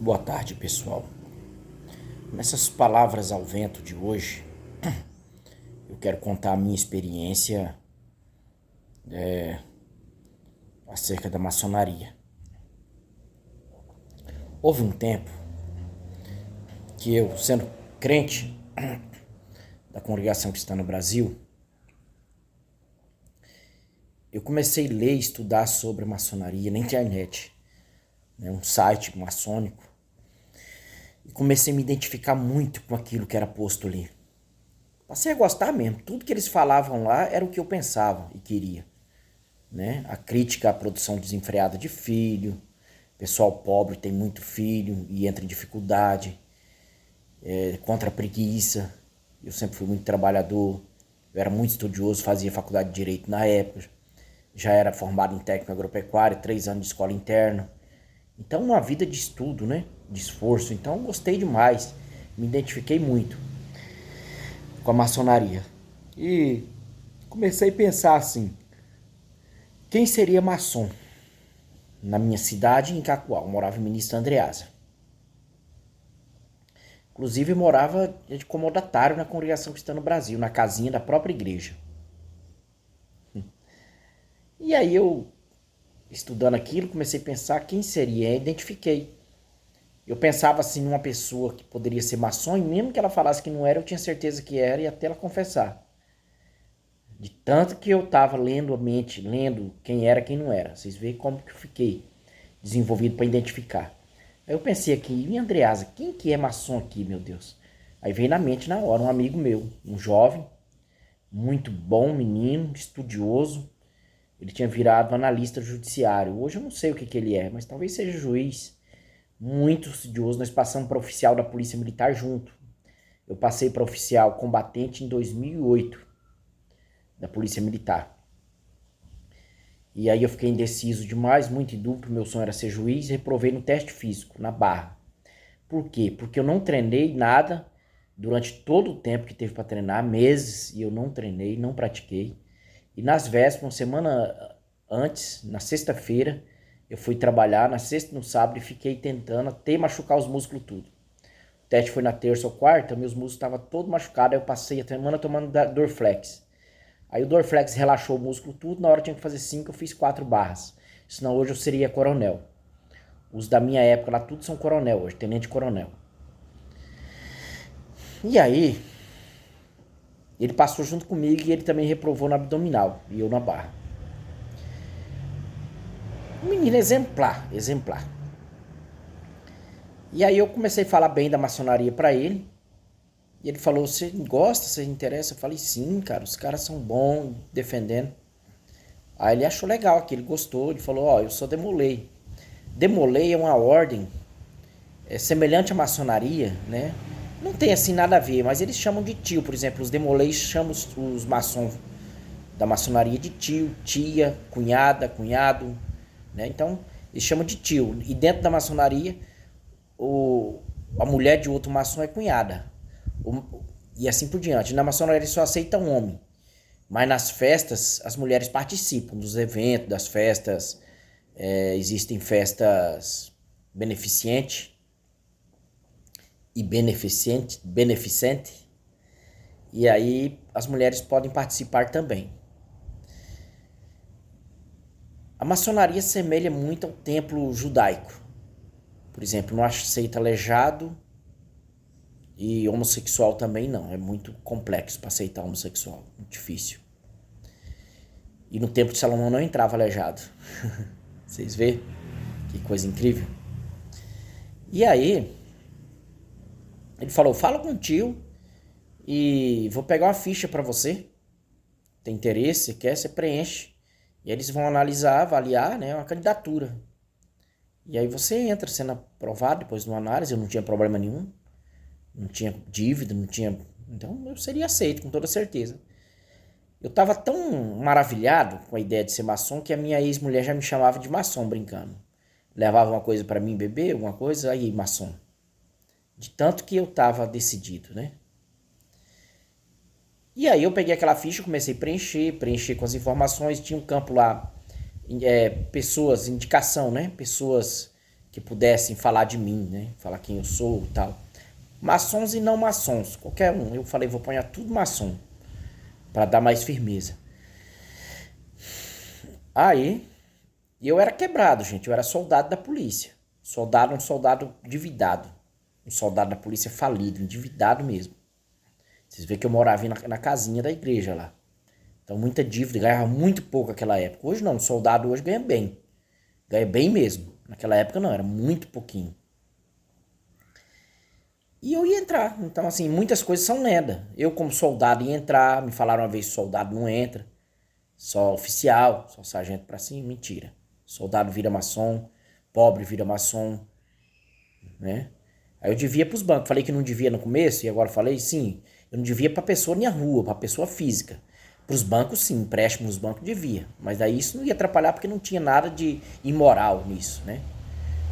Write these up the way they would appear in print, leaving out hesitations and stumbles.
Boa tarde, pessoal. Nessas palavras ao vento de hoje, eu quero contar a minha experiência acerca da maçonaria. Houve um tempo que eu, sendo crente da Congregação Cristã no Brasil, eu comecei a ler e estudar sobre a maçonaria na internet, um site maçônico, e comecei a me identificar muito com aquilo que era posto ali. Passei a gostar mesmo. Tudo que eles falavam lá era o que eu pensava e queria. A crítica à produção desenfreada de filho. Pessoal pobre tem muito filho e entra em dificuldade. Contra a preguiça. Eu sempre fui muito trabalhador. Eu era muito estudioso, fazia faculdade de Direito na época. Já era formado em técnico agropecuário, 3 anos de escola interna. Então, uma vida de estudo, de esforço. Então, eu gostei demais. Me identifiquei muito com a maçonaria. E comecei a pensar assim, quem seria maçom? Na minha cidade, em Cacoal, eu morava em Ministro Andreasa. Inclusive, eu morava de comodatário na Congregação Cristã no Brasil, na casinha da própria igreja. E aí eu, estudando aquilo, comecei a pensar quem seria, e identifiquei. Eu pensava assim numa pessoa que poderia ser maçom, e mesmo que ela falasse que não era, eu tinha certeza que era, e até ela confessar. De tanto que eu estava lendo a mente, lendo quem era, quem não era. Vocês veem como que eu fiquei desenvolvido para identificar. Aí eu pensei aqui, e Andreasa, quem que é maçom aqui, meu Deus? Aí veio na mente na hora um amigo meu, um jovem, muito bom menino, estudioso. Ele tinha virado analista judiciário. Hoje eu não sei o que ele é, mas talvez seja juiz. Muito estudioso. Nós passamos para oficial da Polícia Militar junto. Eu passei para oficial combatente em 2008, da Polícia Militar. E aí eu fiquei indeciso demais, muito em dúvida, meu sonho era ser juiz, e reprovei no teste físico, na Barra. Por quê? Porque eu não treinei nada durante todo o tempo que teve para treinar, meses, e eu não treinei, não pratiquei. E nas vésperas, uma semana antes, na sexta-feira, eu fui trabalhar, na sexta e no sábado, e fiquei tentando até machucar os músculos tudo. O teste foi na terça ou quarta, meus músculos estavam todos machucados, aí eu passei a semana tomando Dorflex. Aí o Dorflex relaxou o músculo tudo, na hora eu tinha que fazer 5, eu fiz 4 barras. Senão hoje eu seria coronel. Os da minha época lá, tudo são coronel hoje, tenente coronel. E aí, ele passou junto comigo e ele também reprovou no abdominal, e eu na barra. Um menino exemplar, exemplar. E aí eu comecei a falar bem da maçonaria pra ele. E ele falou, você gosta, você interessa? Eu falei, sim, cara, os caras são bons, defendendo. Aí ele achou legal aqui, ele gostou, ele falou, eu sou Demolei. Demolei é uma ordem semelhante à maçonaria, Não tem assim nada a ver, mas eles chamam de tio, por exemplo, os Demoleis chamam os maçons da maçonaria de tio, tia, cunhada, cunhado, Então, eles chamam de tio. E dentro da maçonaria, a mulher de outro maçom é cunhada. E assim por diante. Na maçonaria só aceita um homem. Mas nas festas, as mulheres participam dos eventos, das festas. Existem festas beneficente e beneficente. E aí as mulheres podem participar também. A maçonaria semelha muito ao templo judaico. Por exemplo, não aceita aleijado e homossexual também não. É muito complexo para aceitar homossexual, muito difícil. E no templo de Salomão não entrava aleijado. Vocês vê? Que coisa incrível. E aí, ele falou, fala com o tio e vou pegar uma ficha para você. Tem interesse? Quer? Você preenche. E eles vão analisar, avaliar, uma candidatura. E aí você entra sendo aprovado depois de uma análise. Eu não tinha problema nenhum. Não tinha dívida, não tinha... Então eu seria aceito, com toda certeza. Eu tava tão maravilhado com a ideia de ser maçom que a minha ex-mulher já me chamava de maçom, brincando. Levava uma coisa para mim beber, alguma coisa, aí maçom. De tanto que eu tava decidido, E aí eu peguei aquela ficha, comecei a preencher com as informações. Tinha um campo lá, pessoas, indicação, Pessoas que pudessem falar de mim, né? Falar quem eu sou e tal. Maçons e não maçons, qualquer um. Eu falei, vou pôr tudo maçom, para dar mais firmeza. Aí, eu era quebrado, gente. Eu era soldado da polícia. Um soldado endividado. Um soldado da polícia falido, endividado mesmo. Vocês veem que eu morava na casinha da igreja lá. Então, muita dívida, ganhava muito pouco naquela época. Hoje não, um soldado hoje ganha bem. Ganha bem mesmo. Naquela época não, era muito pouquinho. E eu ia entrar. Então, assim, muitas coisas são lenda. Eu, como soldado, ia entrar. Me falaram uma vez, soldado não entra. Só oficial, só sargento pra cima. Mentira. Soldado vira maçom. Pobre vira maçom. Né? Aí eu devia pros bancos. Falei que não devia no começo. E agora falei, sim. Eu não devia pra pessoa na rua, pra pessoa física. Pros bancos, sim. Empréstimo nos bancos devia. Mas daí isso não ia atrapalhar porque não tinha nada de imoral nisso, né?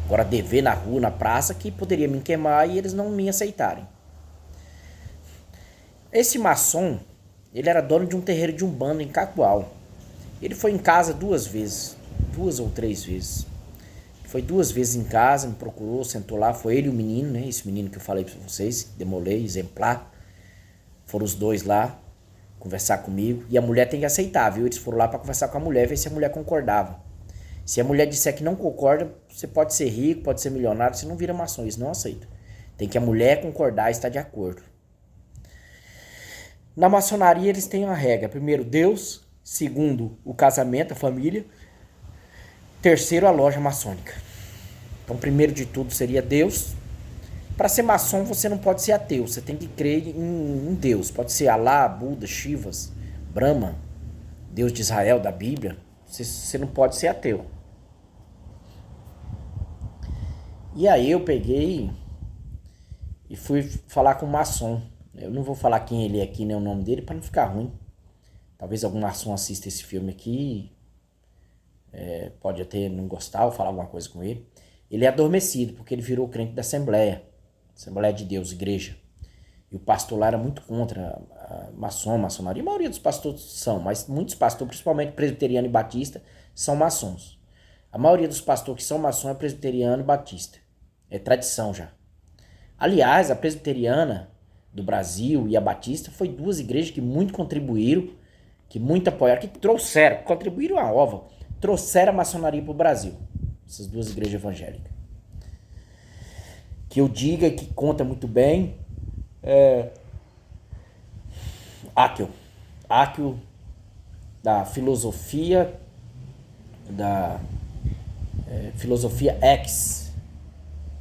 Agora dever na rua, na praça, que poderia me queimar e eles não me aceitarem. Esse maçom, ele era dono de um terreiro de umbanda em Cacoal. Ele foi em casa 2 vezes, 2 ou 3 vezes. Foi 2 vezes em casa, me procurou, sentou lá, foi ele e o menino, né? Esse menino que eu falei pra vocês, demolei, exemplar. Foram os 2 lá conversar comigo. E a mulher tem que aceitar, viu? Eles foram lá pra conversar com a mulher, ver se a mulher concordava. Se a mulher disser que não concorda, você pode ser rico, pode ser milionário, você não vira maçom, isso não aceita. Tem que a mulher concordar e estar de acordo. Na maçonaria eles têm uma regra. Primeiro, Deus. Segundo, o casamento, a família. Terceiro, a loja maçônica. Então, primeiro de tudo seria Deus. Para ser maçom, você não pode ser ateu. Você tem que crer em Deus. Pode ser Alá, Buda, Shivas, Brahma, Deus de Israel, da Bíblia. Você não pode ser ateu. E aí eu peguei e fui falar com o maçom. Eu não vou falar quem ele é aqui, nem o nome dele, para não ficar ruim. Talvez algum maçom assista esse filme aqui, pode até não gostar ou falar alguma coisa com ele. Ele é adormecido, porque ele virou crente da Assembleia de Deus, igreja. E o pastor lá era muito contra a maçonaria. A maioria dos pastores são, mas muitos pastores, principalmente presbiteriano e batista, são maçons. A maioria dos pastores que são maçons é presbiteriano e batista. É tradição já. Aliás, a presbiteriana do Brasil e a batista foi 2 igrejas que muito contribuíram, que muito apoiaram, que contribuíram a ova, trouxeram a maçonaria para o Brasil. Essas 2 igrejas evangélicas. Que eu diga que conta muito bem Áquil da filosofia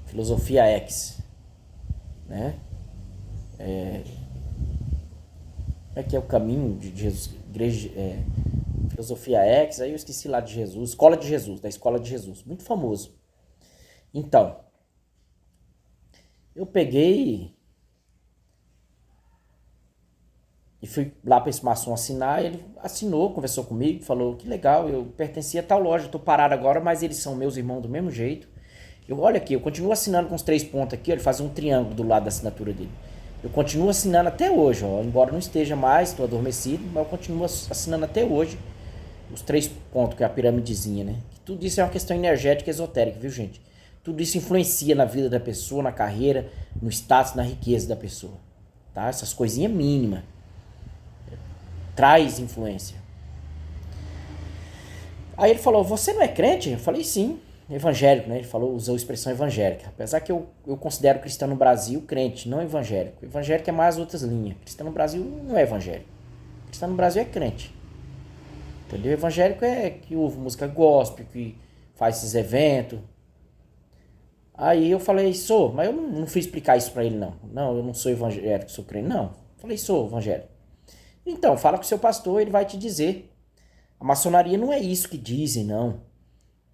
Filosofia X, né? Que é o caminho de Jesus, igreja, Filosofia X, aí eu esqueci lá de Jesus, da Escola de Jesus, muito famoso. Então, eu peguei e fui lá para esse maçom assinar, ele assinou, conversou comigo, falou que legal, eu pertencia a tal loja, tô parado agora, mas eles são meus irmãos do mesmo jeito. Olha aqui, eu continuo assinando com os 3 pontos aqui, ele faz um triângulo do lado da assinatura dele. Eu continuo assinando até hoje, ó, embora não esteja mais, estou adormecido, mas eu continuo assinando até hoje os 3 pontos, que é a piramidezinha, né? Tudo isso é uma questão energética e esotérica, viu, gente? Tudo isso influencia na vida da pessoa, na carreira, no status, na riqueza da pessoa, tá? Essas coisinhas mínimas traz influência. Aí ele falou, você não é crente? Eu falei, sim, evangélico, né? Ele falou, usou a expressão evangélica. Apesar que eu considero cristão no Brasil crente, não evangélico. Evangélico é mais outras linhas. Cristão no Brasil não é evangélico. Cristão no Brasil é crente. Entendeu? Evangélico é que ouve música gospel, que faz esses eventos. Aí eu falei, mas eu não fui explicar isso pra ele, não. Não, eu não sou evangélico, sou crente. Não, falei, sou evangélico. Então, fala com o seu pastor, ele vai te dizer. A maçonaria não é isso que dizem, não.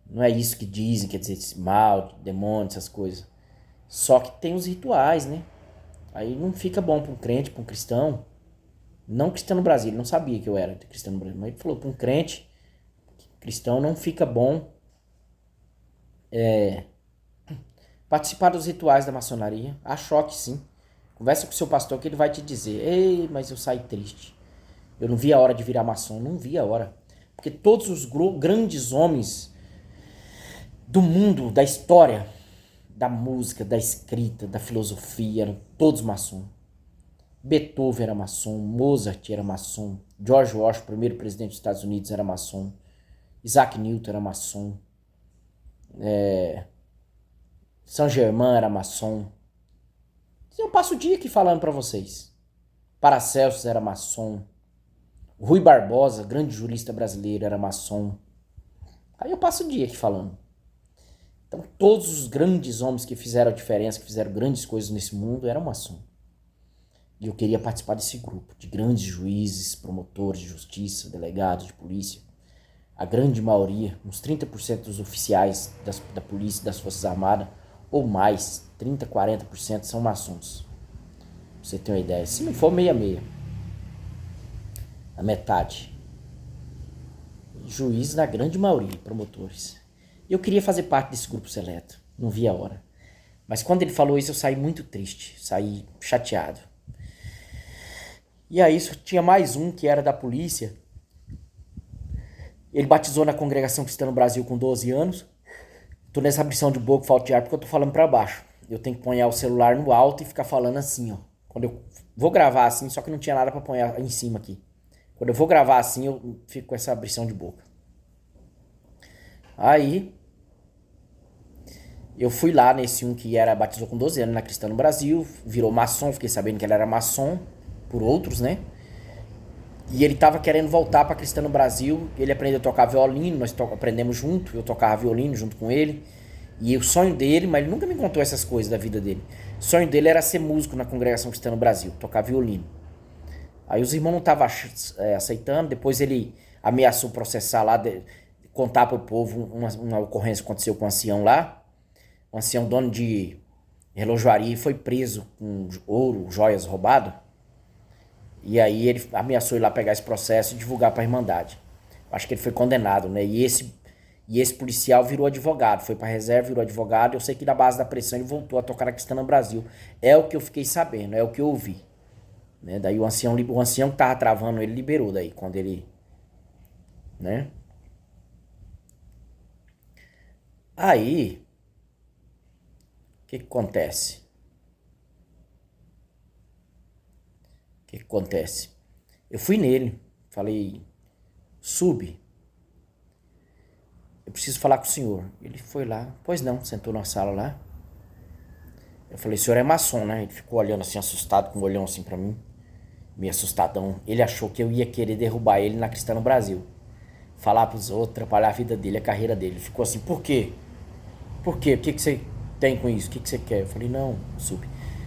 Não é isso que dizem, quer dizer, mal, demônio, essas coisas. Só que tem os rituais, né? Aí não fica bom para um crente, para um cristão. Não cristão no Brasil, ele não sabia que eu era cristão no Brasil. Mas ele falou, para um crente, cristão não fica bom participar dos rituais da maçonaria. Há choque, sim. Conversa com o seu pastor que ele vai te dizer, ei, mas eu saí triste. Eu não vi a hora de virar maçom, não vi a hora. Porque todos os grandes homens do mundo, da história, da música, da escrita, da filosofia, eram todos maçons. Beethoven era maçom, Mozart era maçom, George Washington, primeiro presidente dos Estados Unidos, era maçom, Isaac Newton era maçom, Saint-Germain era maçom. Eu passo o dia aqui falando para vocês. Paracelsus era maçom, Rui Barbosa, grande jurista brasileiro, era maçom. Aí eu passo o dia aqui falando. Então todos os grandes homens que fizeram a diferença, que fizeram grandes coisas nesse mundo, eram maçom. E eu queria participar desse grupo de grandes juízes, promotores de justiça, delegados de polícia. A grande maioria, uns 30% dos oficiais da polícia e das Forças Armadas, ou mais, 30, 40% são maçons. Pra você ter uma ideia. Se não for meia-meia. A metade. Juízes na grande maioria, promotores. Eu queria fazer parte desse grupo seleto. Não vi a hora. Mas quando ele falou isso, eu saí muito triste. Saí chateado. E aí tinha mais um que era da polícia. Ele batizou na Congregação Cristã no Brasil com 12 anos. Tô nessa abrição de boca, falta de ar, porque eu tô falando pra baixo. Eu tenho que pôr o celular no alto e ficar falando assim, ó. Quando eu vou gravar assim, só que não tinha nada pra pôr em cima aqui. Quando eu vou gravar assim, eu fico com essa abrição de boca. Aí, eu fui lá nesse um que batizou com 12 anos na Cristã no Brasil, virou maçom, fiquei sabendo que ele era maçom, por outros, né? E ele tava querendo voltar pra Cristã no Brasil, ele aprendeu a tocar violino, nós aprendemos junto, eu tocava violino junto com ele. E o sonho dele, mas ele nunca me contou essas coisas da vida dele. O sonho dele era ser músico na Congregação Cristã no Brasil, tocar violino. Aí os irmãos não estavam aceitando, depois ele ameaçou processar lá, contar pro povo uma ocorrência que aconteceu com um ancião lá. Um ancião dono de relojoaria foi preso com ouro, joias roubadas. E aí ele ameaçou ir lá pegar esse processo e divulgar para a Irmandade. Acho que ele foi condenado, né? E esse policial virou advogado, foi para a reserva, virou advogado. Eu sei que na base da pressão ele voltou a tocar na Cristã no Brasil. É o que eu fiquei sabendo, é o que eu ouvi. Né? Daí o ancião que tava travando ele liberou daí, quando ele... Né? Aí, o que acontece? O que acontece? Eu fui nele, falei, eu preciso falar com o senhor. Ele foi lá, pois não, sentou na sala lá. Eu falei, o senhor é maçom, né? Ele ficou olhando assim, assustado, com um olhão assim pra mim, meio assustadão. Ele achou que eu ia querer derrubar ele na Cristã no Brasil. Falar pros outros, atrapalhar a vida dele, a carreira dele. Ele ficou assim, por quê? Por quê? O que você tem com isso? O que você quer? Eu falei, não,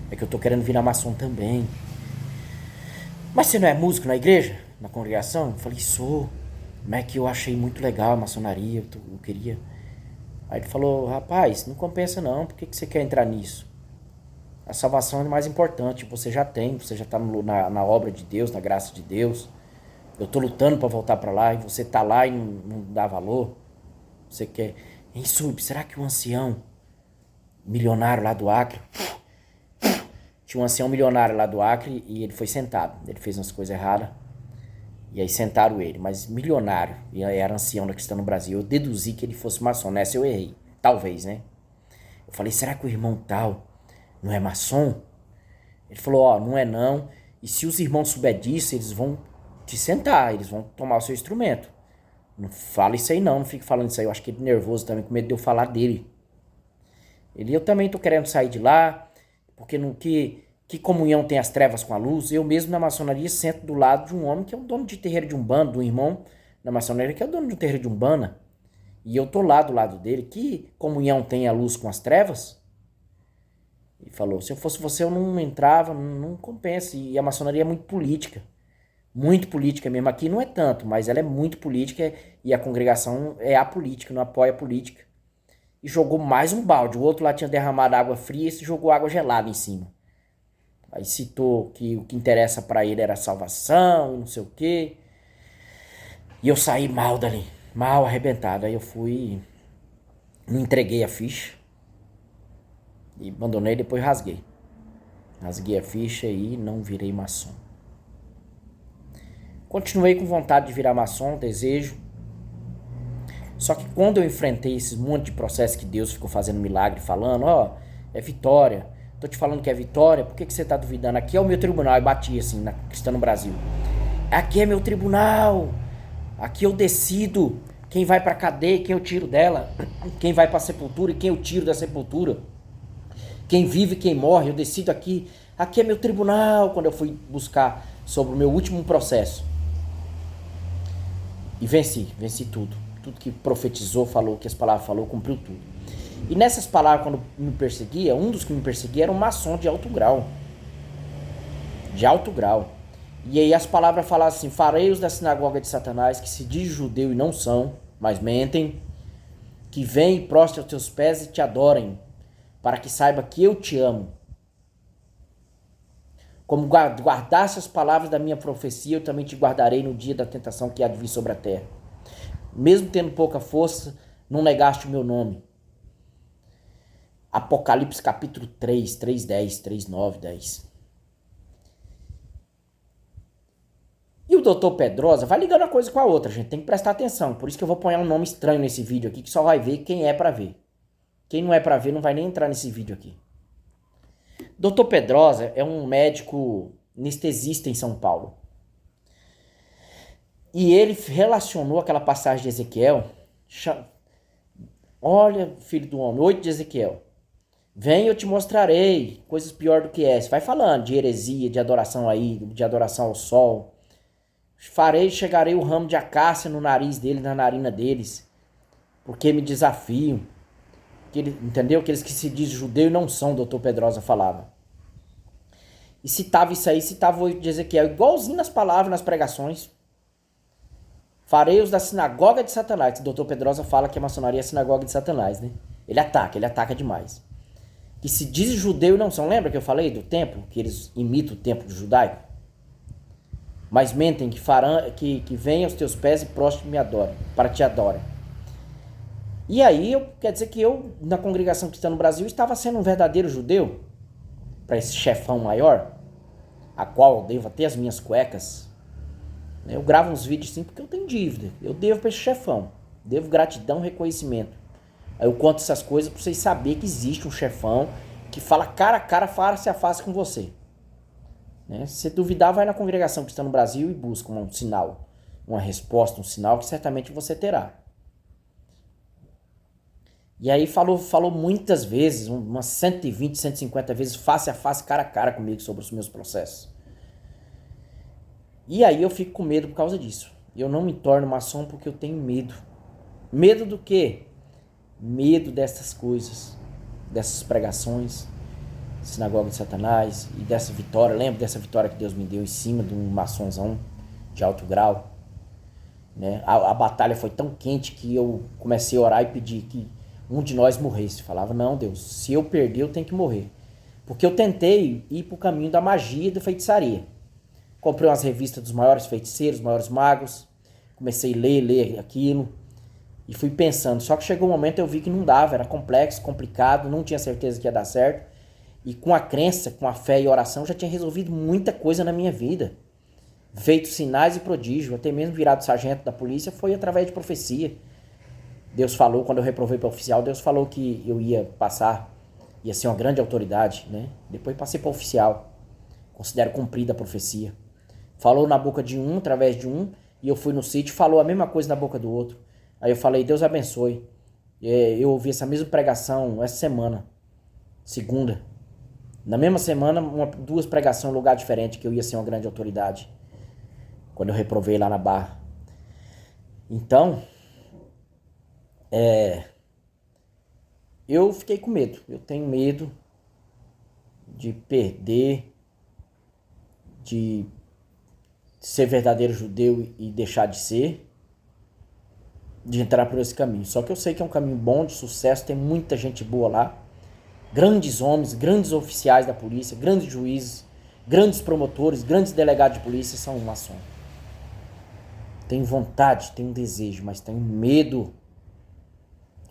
é que eu tô querendo virar maçom também. Mas você não é músico na igreja? Na congregação? Eu falei, sou. Mas é que eu achei muito legal a maçonaria, eu queria. Aí ele falou, rapaz, não compensa não, por que você quer entrar nisso? A salvação é mais importante, você já tá na obra de Deus, na graça de Deus. Eu tô lutando pra voltar pra lá e você tá lá e não dá valor. Você quer... Hein, será que o ancião milionário lá do Acre... Tinha um ancião milionário lá do Acre e ele foi sentado. Ele fez umas coisas erradas. E aí sentaram ele, mas milionário. E era ancião da Cristã no Brasil. Eu deduzi que ele fosse maçom. Nessa eu errei. Talvez, né? Eu falei, será que o irmão tal não é maçom? Ele falou, não é não. E se os irmãos souber disso, eles vão te sentar. Eles vão tomar o seu instrumento. Não fala isso aí não fique falando isso aí. Eu acho que ele nervoso também, com medo de eu falar dele. Eu também tô querendo sair de lá. Porque que comunhão tem as trevas com a luz? Eu mesmo na maçonaria sento do lado de um homem que é o dono de terreiro de Umbanda, de um irmão na maçonaria que é o dono de um terreiro de Umbanda. E eu tô lá do lado dele. Que comunhão tem a luz com as trevas? E falou, se eu fosse você eu não entrava, não compensa. E a maçonaria é muito política. Muito política mesmo. Aqui não é tanto, mas ela é muito política e a congregação é apolítica, não apoia a política. E jogou mais um balde. O outro lá tinha derramado água fria e esse jogou água gelada em cima. Aí citou que o que interessa pra ele era a salvação e não sei o quê. E eu saí mal dali, mal arrebentado. Aí eu fui, não entreguei a ficha. E abandonei e depois rasguei. Rasguei a ficha e não virei maçom. Continuei com vontade de virar maçom, desejo. Só que quando eu enfrentei esse monte de processo que Deus ficou fazendo milagre, falando, ó, é vitória. Tô te falando que é vitória, por que você tá duvidando? Aqui é o meu tribunal. E bati assim, na Cristã no Brasil. Aqui é meu tribunal. Aqui eu decido quem vai pra cadeia e quem eu tiro dela. Quem vai pra sepultura e quem eu tiro da sepultura. Quem vive e quem morre, eu decido aqui. Aqui é meu tribunal. Quando eu fui buscar sobre o meu último processo. E venci tudo. Tudo que profetizou, falou, que as palavras falou, cumpriu tudo. E nessas palavras, quando me perseguia, um dos que me perseguia era um maçom de alto grau. De alto grau. E aí as palavras falavam assim: fareios da sinagoga de Satanás, que se diz judeu e não são, mas mentem, que vêm e prostre aos teus pés e te adorem, para que saiba que eu te amo. Como guardasse as palavras da minha profecia, eu também te guardarei no dia da tentação que há de vir sobre a terra. Mesmo tendo pouca força, não negaste o meu nome. Apocalipse capítulo 3, 3:10, 3:9, 10. E o doutor Pedrosa vai ligando uma coisa com a outra, gente. Tem que prestar atenção. Por isso que eu vou pôr um nome estranho nesse vídeo aqui, que só vai ver quem é pra ver. Quem não é pra ver não vai nem entrar nesse vídeo aqui. Doutor Pedrosa é um médico anestesista em São Paulo. E ele relacionou aquela passagem de Ezequiel. Olha, filho do homem, 8 de Ezequiel. Vem, eu te mostrarei coisas pior do que essa. Vai falando de heresia, de adoração aí, de adoração ao sol. Chegarei o ramo de acácia no nariz deles, na narina deles. Porque me desafiam. Entendeu? Aqueles que se dizem judeu e não são, o doutor Pedrosa falava. E citava isso aí, citava o 8 de Ezequiel, igualzinho nas palavras, nas pregações. Fareios da sinagoga de Satanás. O doutor Pedrosa fala que a maçonaria é a sinagoga de Satanás, né? Ele ataca demais. Que se diz judeu e não são. Lembra que eu falei do templo? Que eles imitam o templo judaico? Mas mentem que venham aos teus pés e prostre me adorem, para te adorem. E aí, quer dizer que eu, na congregação cristã no Brasil, estava sendo um verdadeiro judeu? Para esse chefão maior? A qual eu devo até as minhas cuecas? Eu gravo uns vídeos assim porque eu tenho dívida. Eu devo para esse chefão. Devo gratidão e reconhecimento. Aí eu conto essas coisas para vocês saberem que existe um chefão que fala cara a cara, face a face com você. Né? Se você duvidar, vai na congregação cristã no Brasil e busca um sinal, uma resposta, um sinal que certamente você terá. E aí falou muitas vezes, umas 120, 150 vezes, face a face, cara a cara comigo sobre os meus processos. E aí eu fico com medo por causa disso. Eu não me torno maçom porque eu tenho medo. Medo do quê? Medo dessas coisas, dessas pregações, sinagoga de Satanás e dessa vitória. Lembra dessa vitória que Deus me deu em cima de um maçonzão de alto grau? Né? A batalha foi tão quente que eu comecei a orar e pedir que um de nós morresse. Falava, não, Deus, se eu perder, eu tenho que morrer. Porque eu tentei ir para o caminho da magia e da feitiçaria. Comprei umas revistas dos maiores feiticeiros, maiores magos. Comecei a ler aquilo. E fui pensando. Só que chegou um momento eu vi que não dava. Era complexo, complicado. Não tinha certeza que ia dar certo. E com a crença, com a fé e a oração, já tinha resolvido muita coisa na minha vida. Feito sinais e prodígios. Até mesmo virado sargento da polícia foi através de profecia. Deus falou, quando eu reprovei para oficial, Deus falou que eu ia passar, ia ser uma grande autoridade, né? Depois passei para oficial. Considero cumprida a profecia. Falou na boca de um, através de um, e eu fui no sítio, falou a mesma coisa na boca do outro. Aí eu falei, Deus abençoe. Eu ouvi essa mesma pregação essa semana, segunda. Na mesma semana, 2 pregações em lugar diferente, que eu ia ser uma grande autoridade. Quando eu reprovei lá na Barra. Então, eu fiquei com medo. Eu tenho medo de perder, de ser verdadeiro judeu e deixar de ser, de entrar por esse caminho. Só que eu sei que é um caminho bom, de sucesso, tem muita gente boa lá. Grandes homens, grandes oficiais da polícia, grandes juízes, grandes promotores, grandes delegados de polícia são maçons. Tenho vontade, tenho desejo, mas tenho medo.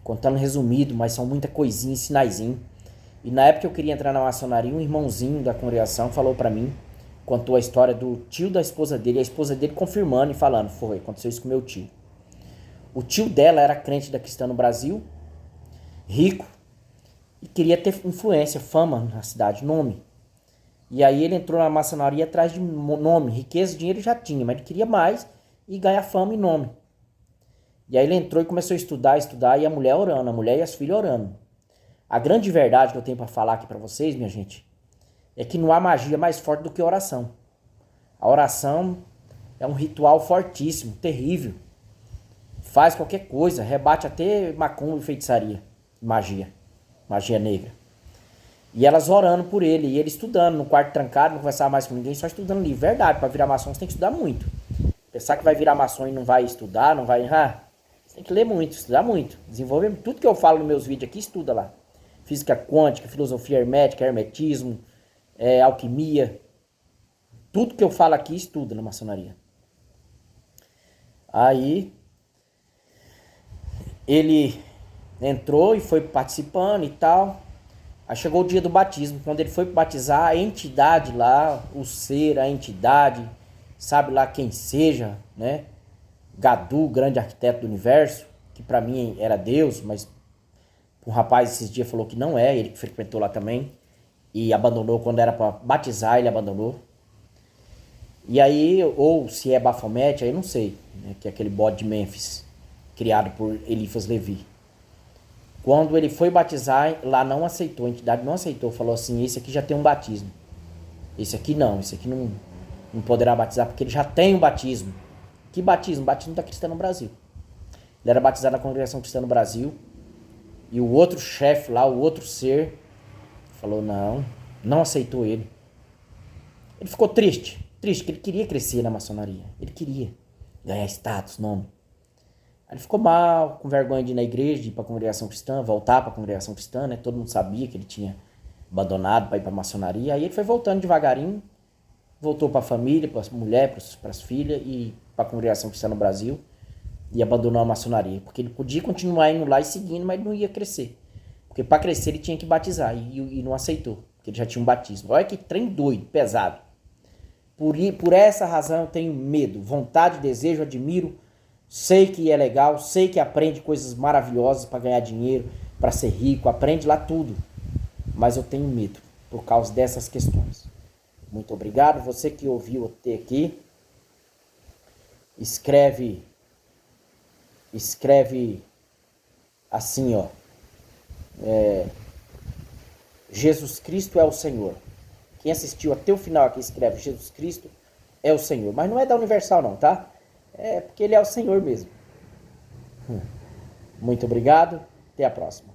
Contando resumido, mas são muita coisinha, sinaizinho. E na época que eu queria entrar na maçonaria, um irmãozinho da congregação falou pra mim, contou a história do tio da esposa dele, e a esposa dele confirmando e falando, foi, aconteceu isso com meu tio. O tio dela era crente da Cristã no Brasil, rico, e queria ter influência, fama na cidade, nome. E aí ele entrou na maçonaria atrás de nome, riqueza, dinheiro já tinha, mas ele queria mais e ganhar fama e nome. E aí ele entrou e começou a estudar, e a mulher orando, a mulher e as filhas orando. A grande verdade que eu tenho para falar aqui para vocês, minha gente, é que não há magia mais forte do que a oração. A oração é um ritual fortíssimo, terrível. Faz qualquer coisa, rebate até macumba e feitiçaria, magia negra. E elas orando por ele, e ele estudando no quarto trancado, não conversava mais com ninguém, só estudando livro. Verdade, para virar maçom você tem que estudar muito. Pensar que vai virar maçom e não vai estudar, não vai... você tem que ler muito, estudar muito. Desenvolver tudo que eu falo nos meus vídeos aqui, estuda lá. Física quântica, filosofia hermética, hermetismo, alquimia. Tudo que eu falo aqui, estuda na maçonaria. Aí, ele entrou e foi participando e tal. Aí chegou o dia do batismo. Quando ele foi batizar, a entidade lá, o ser, a entidade, sabe lá quem seja, né? Gadu, grande arquiteto do universo, que pra mim era Deus, mas um rapaz esses dias falou que não é, ele que frequentou lá também, e abandonou quando era pra batizar, ele abandonou. E aí, ou se é Baphomet, aí não sei, né? Que é aquele bode de Mênfis, criado por Eliphas Levi. Quando ele foi batizar, lá não aceitou, a entidade não aceitou, falou assim, esse aqui já tem um batismo. Esse aqui não poderá batizar porque ele já tem um batismo. Que batismo? Batismo da Cristã no Brasil. Ele era batizado na Congregação Cristã no Brasil, e o outro chefe lá, o outro ser, falou não aceitou ele. Ele ficou triste, porque ele queria crescer na maçonaria, ele queria ganhar status, nome. Aí ele ficou mal, com vergonha de ir na igreja, de ir para a Congregação Cristã, voltar para a Congregação Cristã, né? Todo mundo sabia que ele tinha abandonado para ir para a maçonaria. Aí ele foi voltando devagarinho, voltou para a família, para a mulher, para as filhas e para a Congregação Cristã no Brasil, e abandonou a maçonaria, porque ele podia continuar indo lá e seguindo, mas ele não ia crescer, porque para crescer ele tinha que batizar, e não aceitou, porque ele já tinha um batismo. Olha que trem doido, pesado. Por essa razão eu tenho medo, vontade, desejo, admiro, sei que é legal, sei que aprende coisas maravilhosas para ganhar dinheiro, para ser rico, aprende lá tudo, mas eu tenho medo por causa dessas questões. Muito obrigado, você que ouviu até aqui, escreve assim, ó, Jesus Cristo é o Senhor. Quem assistiu até o final aqui escreve Jesus Cristo é o Senhor, mas não é da Universal não, tá? É porque ele é o Senhor mesmo. Muito obrigado, até a próxima.